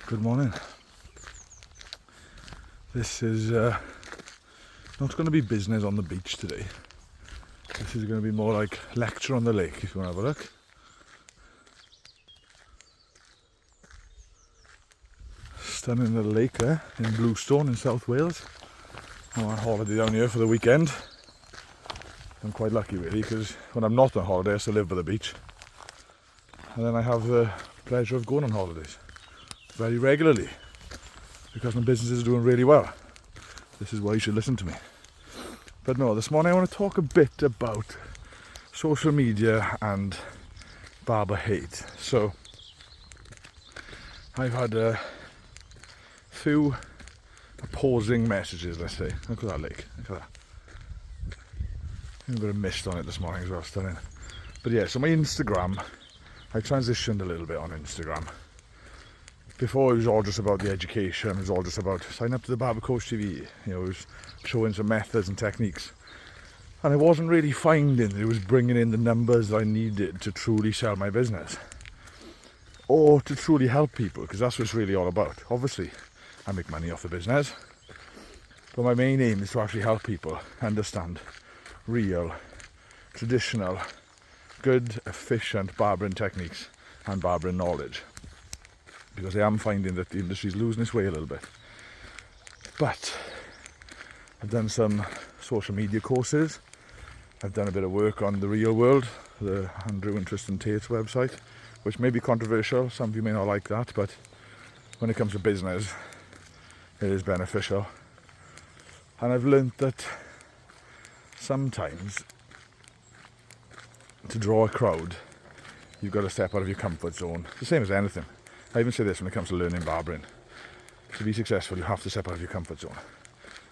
Good morning. This is not going to be business on the beach today. This is going to be more like lecture on the lake, if you want to have a look. Stunning little lake there in Bluestone in South Wales. I'm on holiday down here for the weekend. I'm quite lucky really, because when I'm not on holiday I still live by the beach. And then I have the pleasure of going on holidays very regularly because my business is doing really well. This is why you should listen to me. But no, this morning I want to talk a bit about social media and barber hate. So I've had a few opposing messages, let's say. Look at that lake, look at that. A bit of mist on it this morning as well, stunning. But yeah, so my Instagram, I transitioned a little bit on Instagram. Before it was all just about the education, it was all just about sign up to the Barber Coach TV, it was showing some methods and techniques. And I wasn't really finding that it was bringing in the numbers that I needed to truly sell my business. Or to truly help people, because that's what it's really all about. Obviously, I make money off the business. But my main aim is to actually help people understand real, traditional, good, efficient barbering techniques and barbering knowledge. Because I am finding that the industry is losing its way a little bit. But I've done some social media courses. I've done a bit of work on the real world, the Andrew and Tristan Tate's website, which may be controversial. Some of you may not like that, but when it comes to business, it is beneficial. And I've learned that sometimes to draw a crowd, you've got to step out of your comfort zone. It's the same as anything. I even say this when it comes to learning barbering. To be successful, you have to step out of your comfort zone.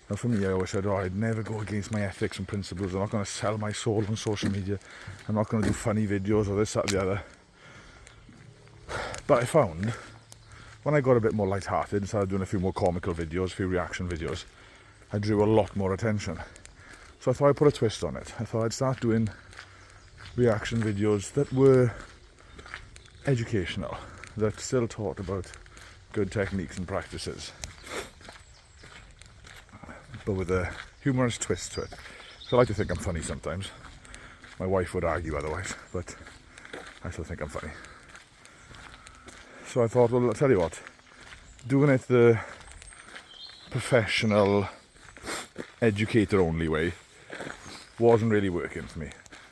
Now for me, I always said, I'd never go against my ethics and principles. I'm not going to sell my soul on social media. I'm not going to do funny videos or this, that, the other. But I found, when I got a bit more light-hearted and started doing a few more comical videos, a few reaction videos, I drew a lot more attention. So I thought I'd put a twist on it. I thought I'd start doing reaction videos that were educational, that still taught about good techniques and practices, but with a humorous twist to it. So I like to think I'm funny sometimes. My wife would argue otherwise, but I still think I'm funny. So I thought, well, I'll tell you what, doing it the professional, educator-only way wasn't really working for me.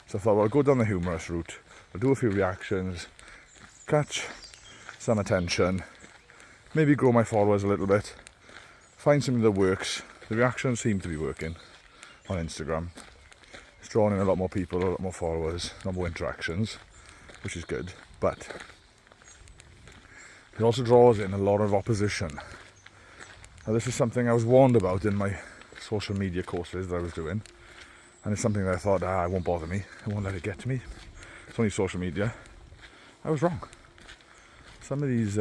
So I thought, well, I'll go down the humorous route. I'll do a few reactions, catch some attention, maybe grow my followers a little bit, find something that works. The reactions seem to be working on Instagram. It's drawing in a lot more people, a lot more followers, a lot more interactions, which is good. But it also draws in a lot of opposition. Now this is something I was warned about in my social media courses that I was doing. And it's something that I thought, it won't bother me. I won't let it get to me. It's only social media. I was wrong. Some of these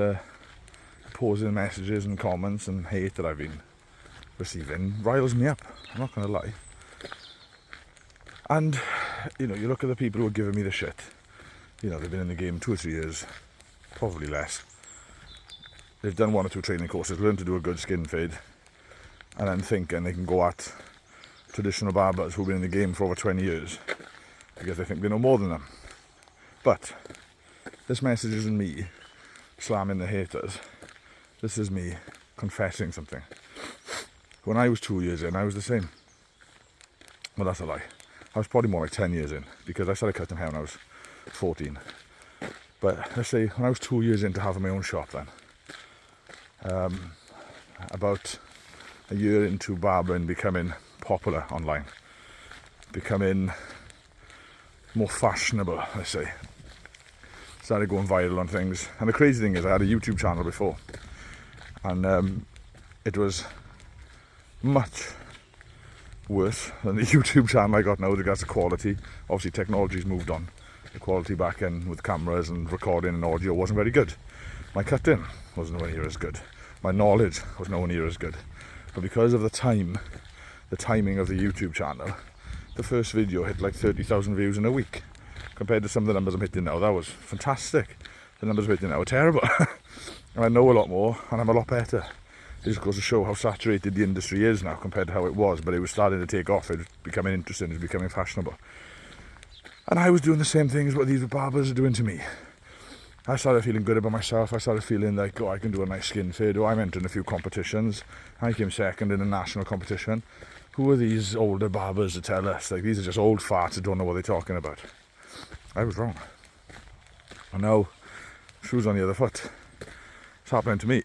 opposing messages and comments and hate that I've been receiving riles me up. I'm not going to lie. And, you look at the people who are giving me the shit. They've been in the game 2 or 3 years. Probably less. They've done 1 or 2 training courses, learned to do a good skin fade. And then thinking they can go at traditional barbers who've been in the game for over 20 years. Because they think they know more than them. But this message isn't me slamming the haters. This is me confessing something. When I was 2 years in, I was the same. Well, that's a lie. I was probably more like 10 years in, because I started cutting hair when I was 14. But let's say when I was 2 years into having my own shop then, about a year into barbering becoming popular online, becoming more fashionable, let's say. Started going viral on things. And the crazy thing is I had a YouTube channel before. And it was much worse than the YouTube channel I got now with regards to quality. Obviously technology's moved on. The quality back in with cameras and recording and audio wasn't very good. My cutting wasn't nowhere near as good. My knowledge was nowhere near as good. But because of the timing of the YouTube channel, the first video hit like 30,000 views in a week. Compared to some of the numbers I'm hitting now, that was fantastic. The numbers I'm hitting now are terrible. and I know a lot more, and I'm a lot better. It just goes to show how saturated the industry is now compared to how it was, but it was starting to take off. It was becoming interesting, it was becoming fashionable. And I was doing the same thing as what these barbers are doing to me. I started feeling good about myself. I started feeling like, oh, I can do a nice skin fade. Oh, I'm entering a few competitions. I came second in a national competition. Who are these older barbers to tell us? Like, these are just old farts that don't know what they're talking about. I was wrong. And now, shoes on the other foot. It's happening to me.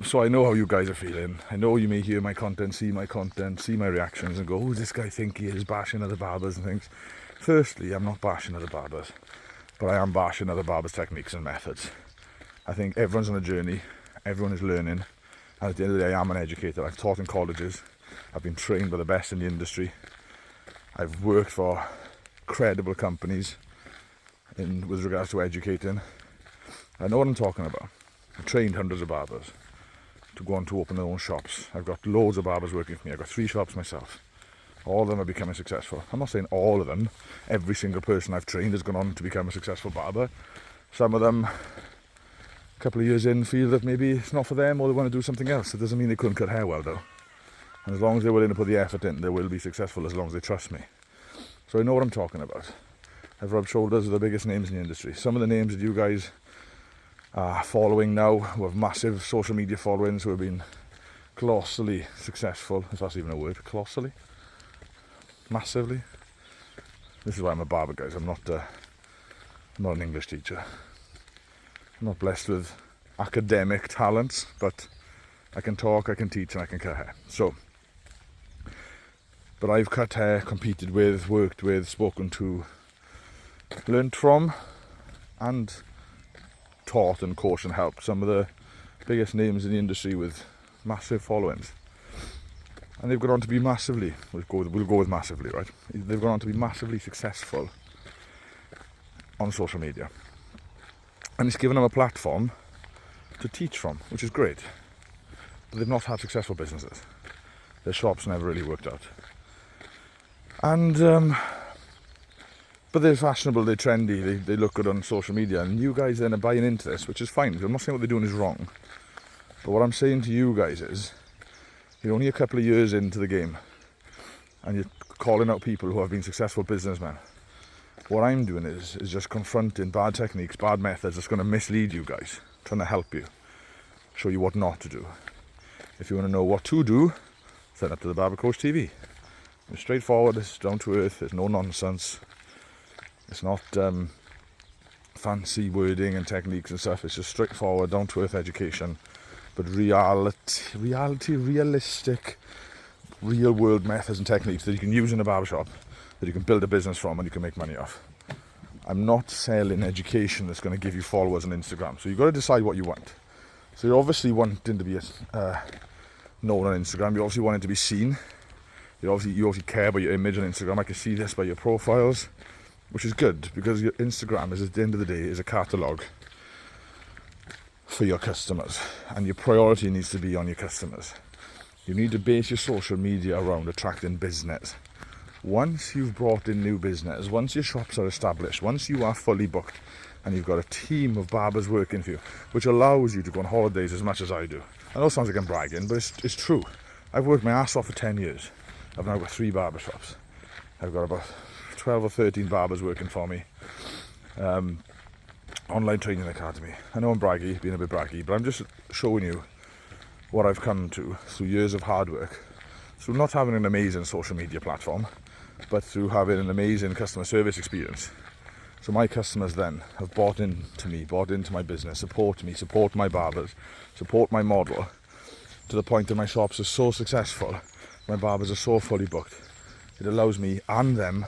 So I know how you guys are feeling. I know you may hear my content, see my reactions and go, who does this guy think he is, bashing other barbers and things. Firstly, I'm not bashing other barbers, but I am bashing other barbers' techniques and methods. I think everyone's on a journey, everyone is learning, and at the end of the day, I am an educator. I've taught in colleges, I've been trained by the best in the industry, I've worked for credible companies with regards to educating. I know what I'm talking about. I've trained hundreds of barbers to go on to open their own shops. I've got loads of barbers working for me. I've got 3 shops myself. All of them are becoming successful. I'm not saying all of them. Every single person I've trained has gone on to become a successful barber. Some of them, a couple of years in, feel that maybe it's not for them or they want to do something else. It doesn't mean they couldn't cut hair well though. And as long as they're willing to put the effort in, they will be successful as long as they trust me. So I know what I'm talking about. I've rubbed shoulders with the biggest names in the industry. Some of the names that you guys are following now, who have massive social media followings, who have been colossally successful, if that's even a word, colossally, massively. This is why I'm a barber, guys. I'm not an English teacher. I'm not blessed with academic talents, but I can talk, I can teach, and I can cut hair. So, but I've cut hair, competed with, worked with, spoken to, learned from, and taught and coached and helped some of the biggest names in the industry with massive followings, and they've gone on to be massively, we'll go with massively, right? They've gone on to be massively successful on social media, and it's given them a platform to teach from, which is great. But they've not had successful businesses. Their shops never really worked out, and but they're fashionable, they're trendy, they look good on social media, and you guys then are buying into this, which is fine. I'm not saying what they're doing is wrong, but what I'm saying to you guys is, you're only a couple of years into the game, and you're calling out people who have been successful businessmen. What I'm doing is just confronting bad techniques, bad methods that's going to mislead you guys, trying to help you, show you what not to do. If you want to know what to do, sign up to the Barber Coach TV. It's straightforward, it's down to earth, there's no nonsense. It's not fancy wording and techniques and stuff. It's just straightforward, down-to-earth education, but realistic, real-world methods and techniques that you can use in a barbershop, that you can build a business from and you can make money off. I'm not selling education that's going to give you followers on Instagram. So you've got to decide what you want. So you're obviously wanting to be known on Instagram. You're obviously wanting to be seen. You obviously care about your image on Instagram. I can see this by your profiles, which is good, because your Instagram is, at the end of the day, is a catalogue for your customers, and your priority needs to be on your customers. You need to base your social media around attracting business. Once you've brought in new business, once your shops are established, once you are fully booked and you've got a team of barbers working for you, which allows you to go on holidays as much as I do. I know it sounds like I'm bragging, but it's true. I've worked my ass off for 10 years. I've now got 3 barber shops. I've got about 12 or 13 barbers working for me. Online training academy. I know I'm braggy, being a bit braggy, but I'm just showing you what I've come to through years of hard work, through not having an amazing social media platform, but through having an amazing customer service experience. So my customers then have bought into me, bought into my business, support me, support my barbers, support my model, to the point that my shops are so successful, my barbers are so fully booked, it allows me and them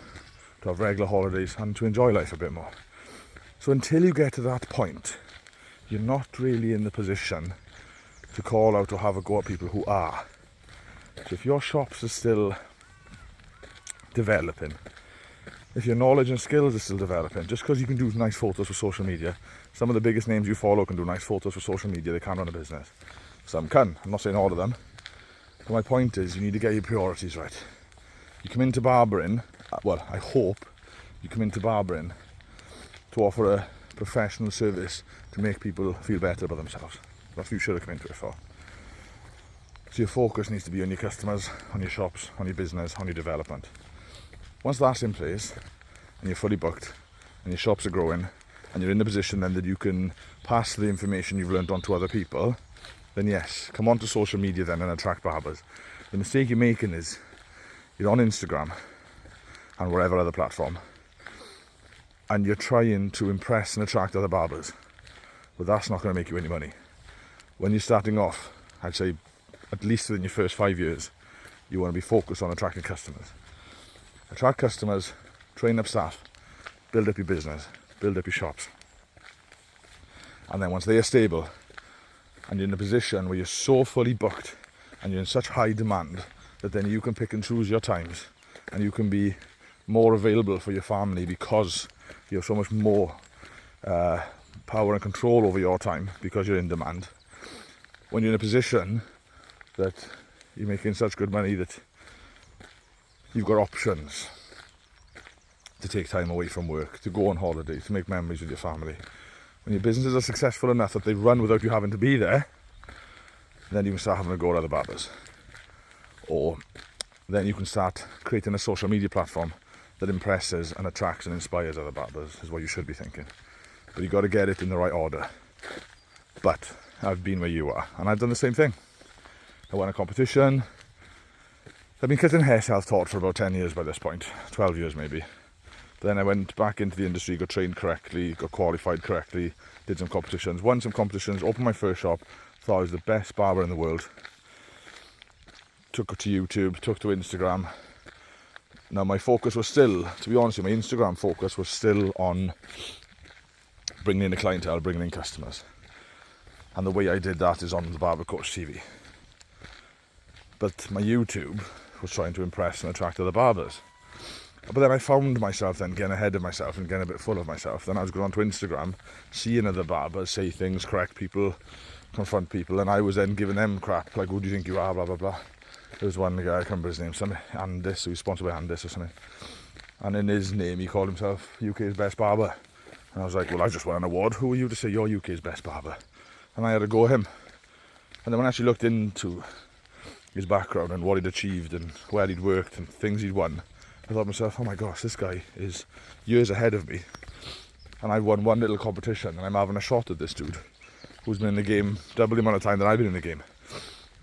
to have regular holidays and to enjoy life a bit more. So until you get to that point, you're not really in the position to call out or have a go at people who are. So if your shops are still developing, if your knowledge and skills are still developing, just because you can do nice photos for social media, some of the biggest names you follow can do nice photos for social media, they can't run a business. Some can, I'm not saying all of them. But my point is, you need to get your priorities right. You come into barbering, well, I hope you come into barbering to offer a professional service to make people feel better about themselves. That's what you should have come into it for. So your focus needs to be on your customers, on your shops, on your business, on your development. Once that's in place, and you're fully booked, and your shops are growing, and you're in a position then that you can pass the information you've learned on to other people, then yes, come onto social media then and attract barbers. The mistake you're making is you're on Instagram and whatever other platform, and you're trying to impress and attract other barbers, but that's not going to make you any money. When you're starting off, I'd say at least within your first 5 years, you want to be focused on attracting customers. Attract customers, train up staff, build up your business, build up your shops. And then once they are stable and you're in a position where you're so fully booked and you're in such high demand that then you can pick and choose your times and you can be more available for your family because you have so much more power and control over your time because you're in demand. When you're in a position that you're making such good money that you've got options to take time away from work, to go on holiday, to make memories with your family. When your businesses are successful enough that they run without you having to be there, then you can start having a go at other barbers. Or then you can start creating a social media platform that impresses and attracts and inspires other barbers, is what you should be thinking. But you've got to get it in the right order. But I've been where you are, and I've done the same thing. I won a competition. I've been cutting hair self-taught for about 10 years by this point, 12 years maybe. Then I went back into the industry, got trained correctly, got qualified correctly, did some competitions, won some competitions, opened my first shop, thought I was the best barber in the world. Took it to YouTube, took to Instagram. Now my focus was still, to be honest with you, my Instagram focus was still on bringing in a clientele, bringing in customers. And the way I did that is on the Barber Coach TV. But my YouTube was trying to impress and attract other barbers. But then I found myself then getting ahead of myself and getting a bit full of myself. Then I was going onto Instagram, seeing other barbers say things, correct people, confront people, and I was then giving them crap, like, who do you think you are, blah, blah, blah. There was one guy, I can't remember his name, something, Andis, who was sponsored by Andis or something. And in his name, he called himself UK's best barber. And I was like, well, I just won an award. Who are you to say you're UK's best barber? And I had to go at him. And then when I actually looked into his background and what he'd achieved and where he'd worked and things he'd won, I thought to myself, oh my gosh, this guy is years ahead of me. And I won one little competition and I'm having a shot at this dude who's been in the game double the amount of time that I've been in the game.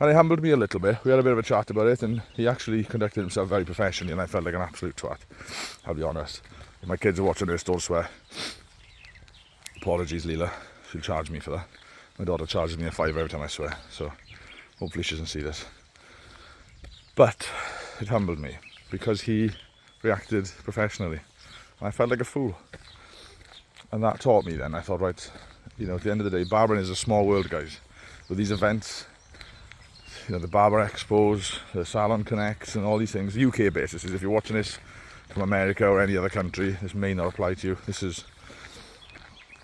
And it humbled me a little bit. We had a bit of a chat about it and he actually conducted himself very professionally and I felt like an absolute twat, I'll be honest. If my kids are watching this, don't swear. Apologies, Leela. She'll charge me for that. My daughter charges me a £5 every time I swear, so hopefully she doesn't see this. But it humbled me because he reacted professionally. And I felt like a fool. And that taught me then. I thought, right, you know, at the end of the day, barbering is a small world, guys. With these events, you know, the Barber Expos, the Salon Connects and all these things, UK basis. If you're watching this from America or any other country, this may not apply to you. This is,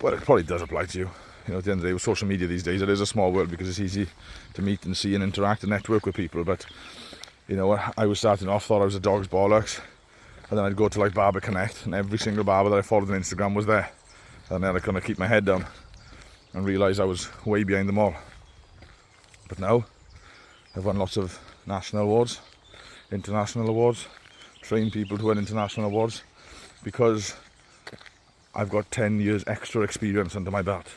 well, it probably does apply to you. You know, at the end of the day, with social media these days, it is a small world because it's easy to meet and see and interact and network with people. But, you know, I was starting off, thought I was a dog's bollocks. And then I'd go to like Barber Connect and every single barber that I followed on Instagram was there. And then I kind of keep my head down and realise I was way behind them all. But now, I've won lots of national awards, international awards, trained people to win international awards because I've got 10 years extra experience under my belt.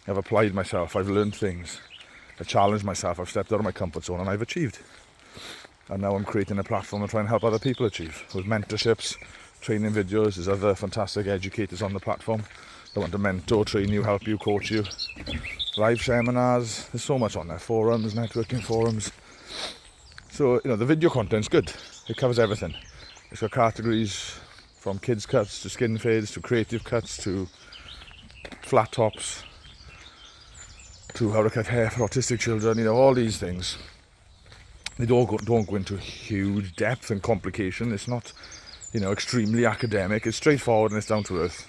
I've applied myself, I've learned things, I've challenged myself, I've stepped out of my comfort zone and I've achieved. And now I'm creating a platform to try and help other people achieve with mentorships, training videos. There's other fantastic educators on the platform that want to mentor, train you, help you, coach you. Live seminars, there's so much on there, forums, networking forums. So, you know, the video content's good. It covers everything. It's got categories from kids cuts to skin fades to creative cuts to flat tops to how to cut hair for autistic children, you know, all these things. They don't go into huge depth and complication. It's not, you know, extremely academic. It's straightforward and it's down to earth.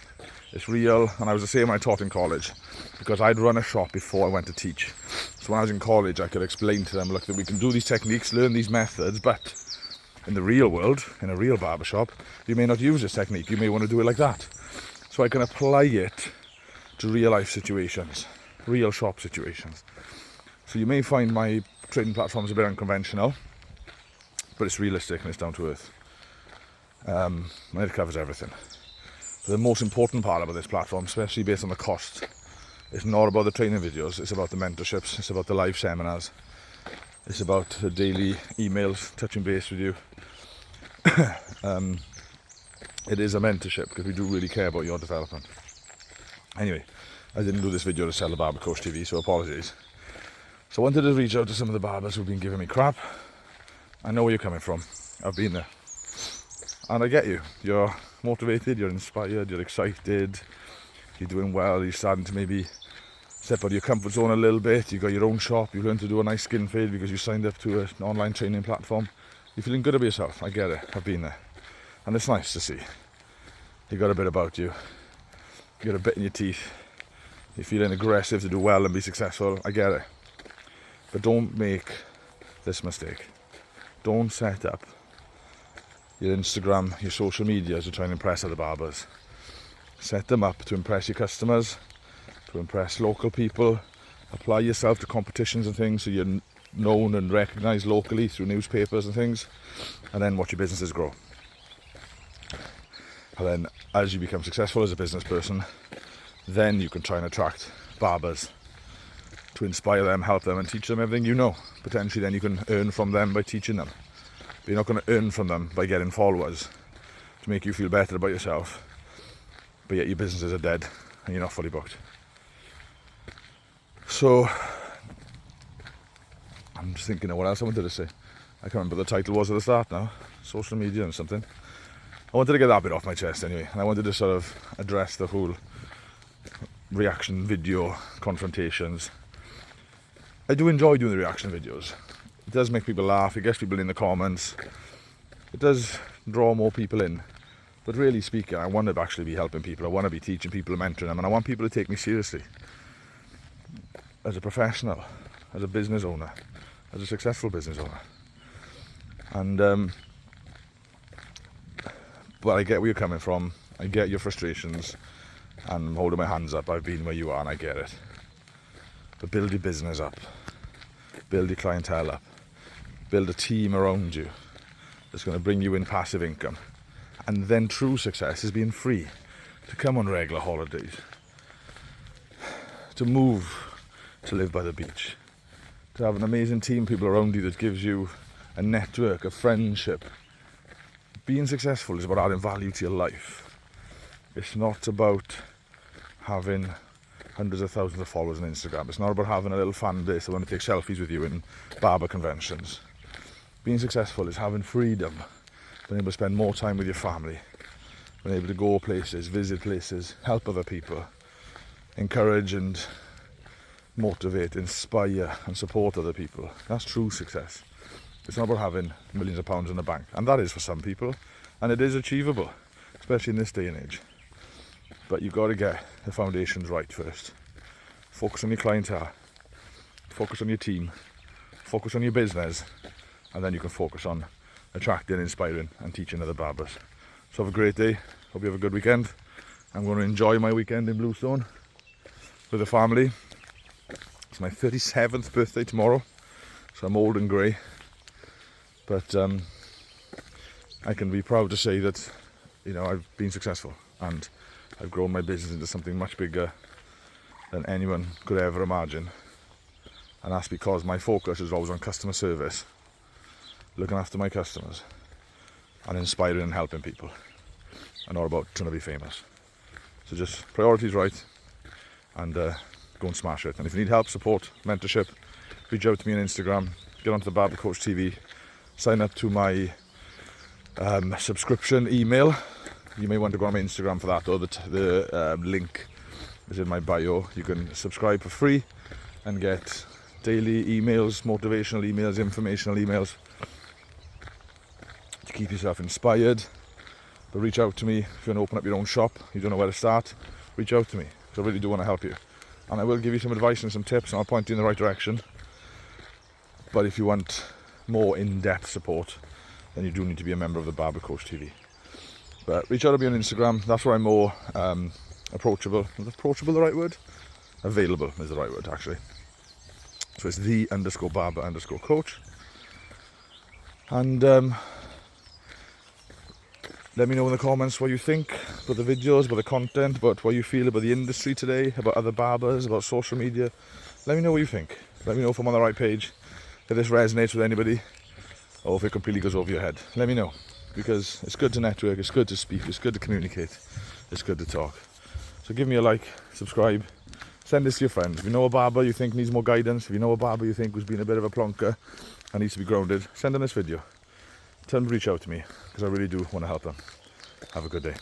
It's real, and I was the same when I taught in college because I'd run a shop before I went to teach. So when I was in college, I could explain to them, look, that we can do these techniques, learn these methods, but in the real world, in a real barbershop, you may not use this technique. You may want to do it like that. So I can apply it to real life situations, real shop situations. So you may find my training platform is a bit unconventional, but it's realistic and it's down to earth. And it covers everything. But the most important part about this platform, especially based on the cost, it's not about the training videos, it's about the mentorships, it's about the live seminars, it's about the daily emails, touching base with you. It is a mentorship because we do really care about your development. Anyway, I didn't do this video to sell the Barber Coach TV, so apologies. So I wanted to reach out to some of the barbers who've been giving me crap. I know where you're coming from. I've been there. And I get you. You're motivated, you're inspired, you're excited, you're doing well, you're starting to maybe step out of your comfort zone a little bit, you've got your own shop, you've learned to do a nice skin fade because you signed up to an online training platform. You're feeling good about yourself. I get it. I've been there. And it's nice to see. You got a bit about you. You got a bit in your teeth. You're feeling aggressive to do well and be successful. I get it. But don't make this mistake. Don't set up your Instagram, your social media to try and impress other barbers. Set them up to impress your customers, to impress local people. Apply yourself to competitions and things so you're known and recognised locally through newspapers and things, and then watch your businesses grow. And then as you become successful as a business person, then you can try and attract barbers to inspire them, help them and teach them everything you know. Potentially then you can earn from them by teaching them. But you're not going to earn from them by getting followers to make you feel better about yourself, but yet your businesses are dead and you're not fully booked. So I'm just thinking of what else I wanted to say. I can't remember what the title was at the start now. Social media and something. I wanted to get that bit off my chest anyway, and I wanted to sort of address the whole reaction video confrontations. I do enjoy doing the reaction videos. It does make people laugh, it gets people in the comments, it does draw more people in. But really speaking, I want to actually be helping people, I want to be teaching people and mentoring them, and I want people to take me seriously as a professional, as a business owner, as a successful business owner. And but I get where you're coming from, I get your frustrations, and I'm holding my hands up. I've been where you are and I get it. But build your business up, build your clientele up, build a team around you that's going to bring you in passive income. And then true success is being free to come on regular holidays, to move, to live by the beach, to have an amazing team of people around you that gives you a network, a friendship. Being successful is about adding value to your life. It's not about having hundreds of thousands of followers on Instagram. It's not about having a little fan base that want to take selfies with you in barber conventions. Being successful is having freedom, being able to spend more time with your family, being able to go places, visit places, help other people, encourage and motivate, inspire and support other people. That's true success. It's not about having millions of pounds in the bank, and that is for some people, and it is achievable, especially in this day and age. But you've got to get the foundations right first. Focus on your clientele, focus on your team, focus on your business, and then you can focus on attracting, inspiring and teaching other barbers. So have a great day, hope you have a good weekend. I'm going to enjoy my weekend in Bluestone with the family. It's my 37th birthday tomorrow, so I'm old and grey. But I can be proud to say that, you know, I've been successful and I've grown my business into something much bigger than anyone could ever imagine. And that's because my focus is always on customer service, looking after my customers and inspiring and helping people, and not about trying to be famous. So just priorities right, and go and smash it. And if you need help, support, mentorship, reach out to me on Instagram, get onto the Barber Coach TV, sign up to my subscription email. You may want to go on my Instagram for that, or the link is in my bio. You can subscribe for free and get daily emails, motivational emails, informational emails to keep yourself inspired. But reach out to me if you want to open up your own shop, you don't know where to start, reach out to me, because I really do want to help you. And I will give you some advice and some tips, and I'll point you in the right direction. But if you want more in-depth support, then you do need to be a member of the Barber Coach TV. But reach out to me on Instagram, that's where I'm more approachable. Is approachable the right word? Available is the right word, actually. So it's _Barber_Coach. And let me know in the comments what you think about the videos, about the content, about what you feel about the industry today, about other barbers, about social media. Let me know what you think. Let me know if I'm on the right page, if this resonates with anybody, or if it completely goes over your head. Let me know, because it's good to network, it's good to speak, it's good to communicate, it's good to talk. So give me a like, subscribe, send this to your friends. If you know a barber you think needs more guidance, if you know a barber you think who's been a bit of a plonker and needs to be grounded, send them this video. Tell them to reach out to me, because I really do want to help them. Have a good day.